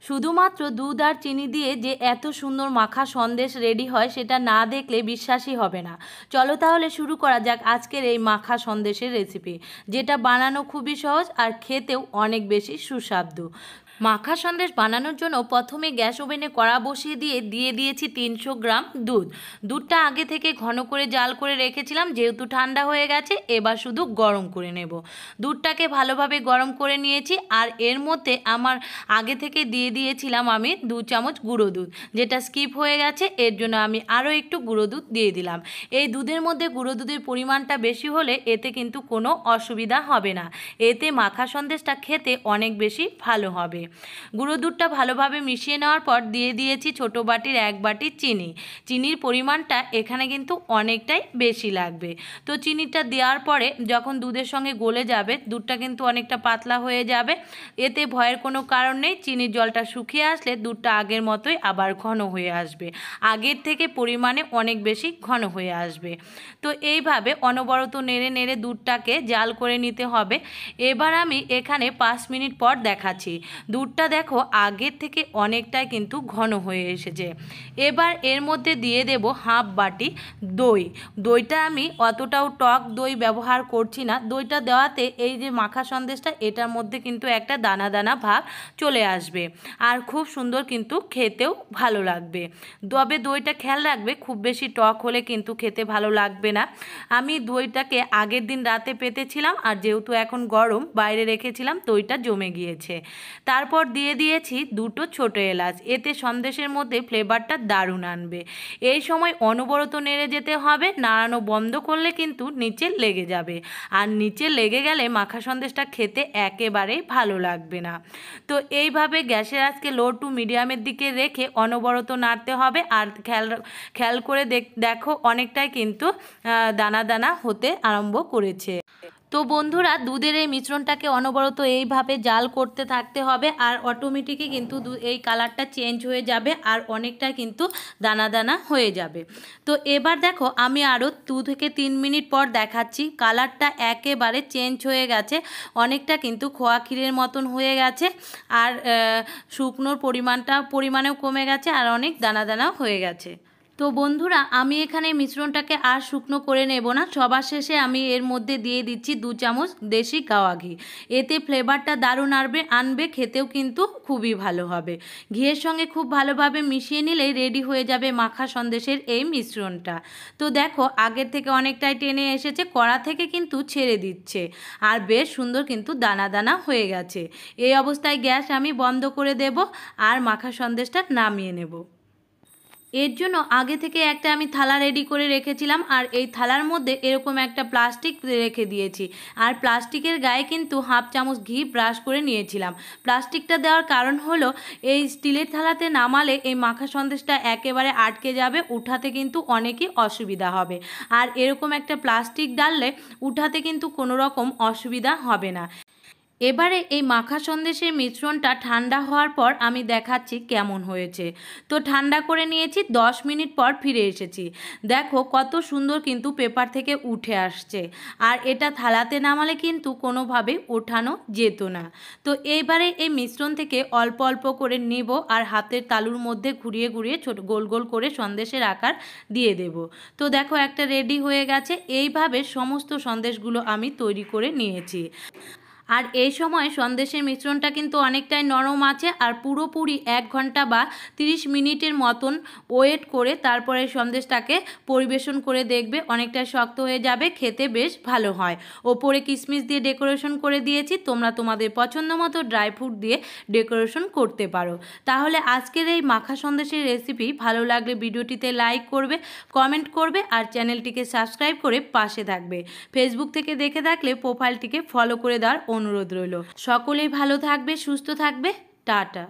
শুধুমাত্র দুধ আর চিনি দিয়ে যে এত সুন্দর মাখা সন্দেশ রেডি হয় সেটা না দেখলে বিশ্বাসই হবে না। চলো তাহলে শুরু করা যাক আজকের এই মাখা সন্দেশের রেসিপি, যেটা বানানো খুবই সহজ আর খেতেও অনেক বেশি সুস্বাদু। মাখা সন্দেশ বানানোর জন্য প্রথমে গ্যাস ওভেনে কড়া বসিয়ে দিয়ে দিয়েছি 300 গ্রাম দুধ। দুধটা আগে থেকে ঘন করে জাল করে রেখেছিলাম, যেহেতু ঠান্ডা হয়ে গেছে এবার শুধু গরম করে নেব। দুধটাকে ভালোভাবে গরম করে নিয়েছি আর এর মধ্যে আমার আগে থেকে দিয়ে দিয়েছিলাম আমি 2 চামচ গুঁড়ো দুধ, যেটা স্কিপ হয়ে গেছে, এর জন্য আমি আরও একটু গুঁড়ো দুধ দিয়ে দিলাম। এই দুধের মধ্যে গুঁড়ো দুধের পরিমাণটা বেশি হলে এতে কিন্তু কোনো অসুবিধা হবে না, এতে মাখা সন্দেশটা খেতে অনেক বেশি ভালো হবে। গুঁড়ো দুধটা ভালোভাবে মিশিয়ে নেওয়ার পর দিয়ে দিয়েছি ছোটো বাটির 1 বাটি চিনি। চিনির পরিমাণটা এখানে কিন্তু অনেকটাই বেশি লাগবে। তো চিনিটা দেওয়ার পরে যখন দুধের সঙ্গে গলে যাবে, দুধটা কিন্তু অনেকটা পাতলা হয়ে যাবে, এতে ভয়ের কোনো কারণ নেই। চিনির জলটা শুকিয়ে আসলে দুধটা আগের মতোই আবার ঘন হয়ে আসবে, আগের থেকে পরিমাণে অনেক বেশি ঘন হয়ে আসবে। তো এইভাবে অনবরত নেড়ে নেড়ে দুধটাকে জাল করে নিতে হবে। এবার আমি এখানে 5 মিনিট পর দেখাচ্ছি। দুধটা দেখো আগের থেকে অনেকটাই কিন্তু ঘন হয়ে এসেছে। এবার এর মধ্যে দিয়ে দেব হাফ বাটি দই। দইটা আমি অতটাও টক দই ব্যবহার করছি না, দইটা দেওয়াতে এই যে মাখা সন্দেশটা এটার মধ্যে কিন্তু একটা দানা দানা ভাব চলে আসবে আর খুব সুন্দর কিন্তু খেতেও ভালো লাগবে। তবে দইটা খেয়াল রাখবে, খুব বেশি টক হলে কিন্তু খেতে ভালো লাগবে না। আমি দইটাকে আগের দিন রাতে পেতেছিলাম আর যেহেতু এখন গরম বাইরে রেখেছিলাম, দইটা জমে গিয়েছে। তারপর দিয়ে দিয়েছি 2টো ছোটো এলাচ, এতে সন্দেশের মধ্যে ফ্লেভারটা দারুণ আনবে। এই সময় অনবরত নেড়ে যেতে হবে, নাড়ানো বন্ধ করলে কিন্তু নিচে লেগে যাবে আর নিচে লেগে গেলে মাখা সন্দেশটা খেতে একেবারেই ভালো লাগবে না। তো এইভাবে গ্যাসের আঁচকে লো টু মিডিয়ামের দিকে রেখে অনবরত নাড়তে হবে আর খেয়াল করে দেখো অনেকটাই কিন্তু দানা দানা হতে আরম্ভ করেছে। তো বন্ধুরা, দুধের এই মিশ্রণটাকে অনবরত এইভাবে জাল করতে থাকতে হবে আর অটোমেটিকই কিন্তু এই কালারটা চেঞ্জ হয়ে যাবে আর অনেকটা কিন্তু দানা দানা হয়ে যাবে। তো এবার দেখো আমি আরও 2 থেকে 3 মিনিট পর দেখাচ্ছি, কালারটা একেবারে চেঞ্জ হয়ে গেছে, অনেকটা কিন্তু খোয়া ক্ষীরের মতন হয়ে গেছে আর শুকনোর পরিমাণেও কমে গেছে আর অনেক দানা দানা হয়ে গেছে। তো বন্ধুরা, আমি এখানে মিশ্রণটাকে আর শুকনো করে নেব না, সবার শেষে আমি এর মধ্যে দিয়ে দিচ্ছি 2 চামচ দেশি গাওয়া ঘি। এতে ফ্লেভারটা দারুণ আনবে, খেতেও কিন্তু খুবই ভালো হবে। ঘিয়ের সঙ্গে খুব ভালোভাবে মিশিয়ে নিলেই রেডি হয়ে যাবে মাখা সন্দেশের এই মিশ্রণটা। তো দেখো আগের থেকে অনেকটাই টেনে এসেছে, কড়া থেকে কিন্তু ছেড়ে দিচ্ছে আর বেশ সুন্দর কিন্তু দানা দানা হয়ে গেছে। এই অবস্থায় গ্যাস আমি বন্ধ করে দেব আর মাখা সন্দেশটা নামিয়ে নেব। এর জন্য আগে থেকে একটা আমি থালা রেডি করে রেখেছিলাম আর এই থালার মধ্যে এরকম একটা প্লাস্টিক রেখে দিয়েছি আর প্লাস্টিকের গায়ে কিন্তু হাফ চামচ ঘি ব্রাশ করে নিয়েছিলাম। প্লাস্টিকটা দেওয়ার কারণ হলো এই স্টিলের থালাতে নামালে এই মাখা সন্দেশটা একেবারে আটকে যাবে, উঠাতে কিন্তু অনেকই অসুবিধা হবে আর এরকম একটা প্লাস্টিক ডাললে উঠাতে কিন্তু কোনো রকম অসুবিধা হবে না। এবারে এই মাখা সন্দেশের মিশ্রণটা ঠান্ডা হওয়ার পর আমি দেখাচ্ছি কেমন হয়েছে। তো ঠান্ডা করে নিয়েছি, 10 মিনিট পর ফিরে এসেছি। দেখো কত সুন্দর কিন্তু পেপার থেকে উঠে আসছে আর এটা থালাতে নামালে কিন্তু কোনোভাবে ওঠানো যেত না। তো এইবারে এই মিশ্রণ থেকে অল্প অল্প করে নেব আর হাতের তালুর মধ্যে ঘুরিয়ে ঘুরিয়ে ছোট গোল গোল করে সন্দেশের আকার দিয়ে দেব। তো দেখো একটা রেডি হয়ে গেছে। এইভাবে সমস্ত সন্দেশগুলো আমি তৈরি করে নিয়েছি আর এই সময় সন্দেশের মিশ্রণটা কিন্তু অনেকটাই নরম আছে আর পুরোপুরি 1 ঘন্টা বা 30 মিনিটের মতন ওয়েট করে তারপরে সন্দেশটাকে পরিবেশন করে দেখবে, অনেকটা শক্ত হয়ে যাবে, খেতে বেশ ভালো হয়। ওপরে কিশমিশ দিয়ে ডেকোরেশন করে দিয়েছি, তোমরা তোমাদের পছন্দ মতো ড্রাই ফ্রুট দিয়ে ডেকোরেশন করতে পারো। তাহলে আজকের এই মাখা সন্দেশের রেসিপি ভালো লাগলে ভিডিওটিতে লাইক করবে, কমেন্ট করবে আর চ্যানেলটিকে সাবস্ক্রাইব করে পাশে থাকবে। ফেসবুক থেকে দেখে থাকলে প্রোফাইলটিকে ফলো করে দেওয়ার অনুরোধ রইল। সকলেই ভালো থাকবে, সুস্থ থাকবে, টাটা।